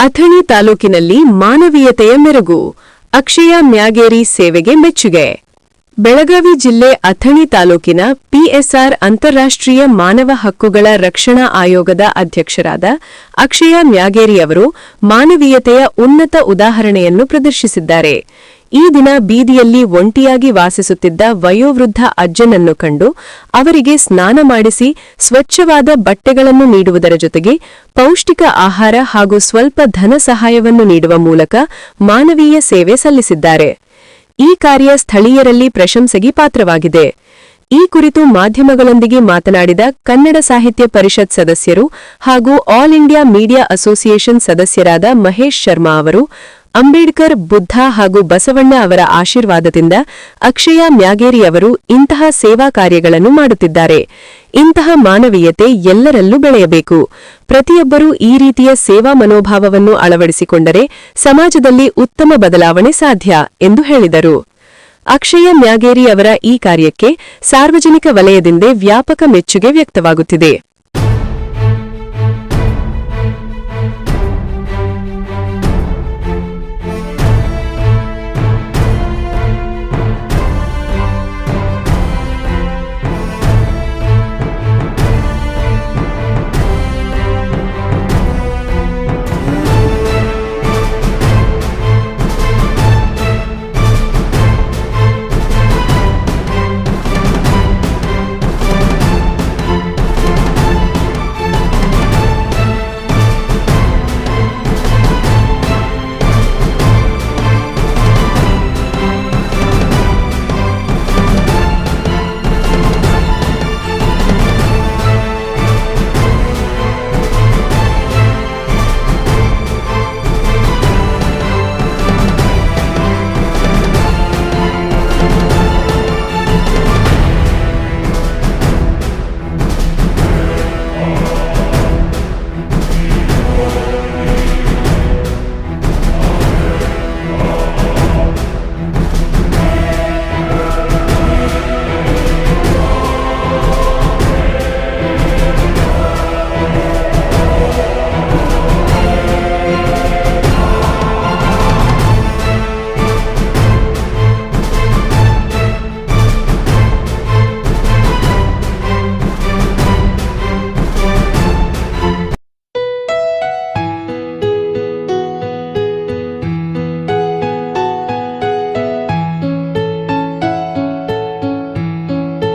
ಅಥಣಿ ತಾಲೂಕಿನಲ್ಲಿ ಮಾನವೀಯತೆಯ ಮೆರುಗು. ಅಕ್ಷಯ ಮ್ಯಾಗೇರಿ ಸೇವೆಗೆ ಮೆಚ್ಚುಗೆ. ಬೆಳಗಾವಿ ಜಿಲ್ಲೆ ಅಥಣಿ ತಾಲೂಕಿನ ಪಿಎಸ್ಆರ್ ಅಂತಾರಾಷ್ಟ್ರೀಯ ಮಾನವ ಹಕ್ಕುಗಳ ರಕ್ಷಣಾ ಆಯೋಗದ ಅಧ್ಯಕ್ಷರಾದ ಅಕ್ಷಯ ಮ್ಯಾಗೇರಿ ಅವರು ಮಾನವೀಯತೆಯ ಉನ್ನತ ಉದಾಹರಣೆಯನ್ನು ಪ್ರದರ್ಶಿಸಿದ್ದಾರೆ. ಈ ದಿನ ಬೀದಿಯಲ್ಲಿ ಒಂಟಿಯಾಗಿ ವಾಸಿಸುತ್ತಿದ್ದ ವಯೋವೃದ್ಧ ಅಜ್ಜನನ್ನು ಕಂಡು ಅವರಿಗೆ ಸ್ನಾನ ಮಾಡಿಸಿ ಸ್ವಚ್ಛವಾದ ಬಟ್ಟೆಗಳನ್ನು ನೀಡುವುದರ ಜೊತೆಗೆ ಪೌಷ್ಟಿಕ ಆಹಾರ ಹಾಗೂ ಸ್ವಲ್ಪ ಧನ ಸಹಾಯವನ್ನು ನೀಡುವ ಮೂಲಕ ಮಾನವೀಯ ಸೇವೆ ಸಲ್ಲಿಸಿದ್ದಾರೆ. ಈ ಕಾರ್ಯ ಸ್ಥಳೀಯರಲ್ಲಿ ಪ್ರಶಂಸೆಗೆ ಪಾತ್ರವಾಗಿದೆ. ಈ ಕುರಿತು ಮಾಧ್ಯಮಗಳೊಂದಿಗೆ ಮಾತನಾಡಿದ ಕನ್ನಡ ಸಾಹಿತ್ಯ ಪರಿಷತ್ ಸದಸ್ಯರು ಹಾಗೂ ಆಲ್ ಇಂಡಿಯಾ ಮೀಡಿಯಾ ಅಸೋಸಿಯೇಷನ್ ಸದಸ್ಯರಾದ ಮಹೇಶ್ ಶರ್ಮಾ ಅವರು, ಅಂಬೇಡ್ಕರ್, ಬುದ್ಧ ಹಾಗೂ ಬಸವಣ್ಣ ಅವರ ಆಶೀರ್ವಾದದಿಂದ ಅಕ್ಷಯ ಮ್ಯಾಗೇರಿ ಅವರು ಇಂತಹ ಸೇವಾ ಕಾರ್ಯಗಳನ್ನು ಮಾಡುತ್ತಿದ್ದಾರೆ. ಇಂತಹ ಮಾನವೀಯತೆ ಎಲ್ಲರಲ್ಲೂ ಬೆಳೆಯಬೇಕು. ಪ್ರತಿಯೊಬ್ಬರೂ ಈ ರೀತಿಯ ಸೇವಾ ಮನೋಭಾವವನ್ನು ಅಳವಡಿಸಿಕೊಂಡರೆ ಸಮಾಜದಲ್ಲಿ ಉತ್ತಮ ಬದಲಾವಣೆ ಸಾಧ್ಯ ಎಂದು ಹೇಳಿದರು. ಅಕ್ಷಯ ಮ್ಯಾಗೇರಿ ಅವರ ಈ ಕಾರ್ಯಕ್ಕೆ ಸಾರ್ವಜನಿಕ ವಲಯದಿಂದ ವ್ಯಾಪಕ ಮೆಚ್ಚುಗೆ ವ್ಯಕ್ತವಾಗುತ್ತಿದೆ.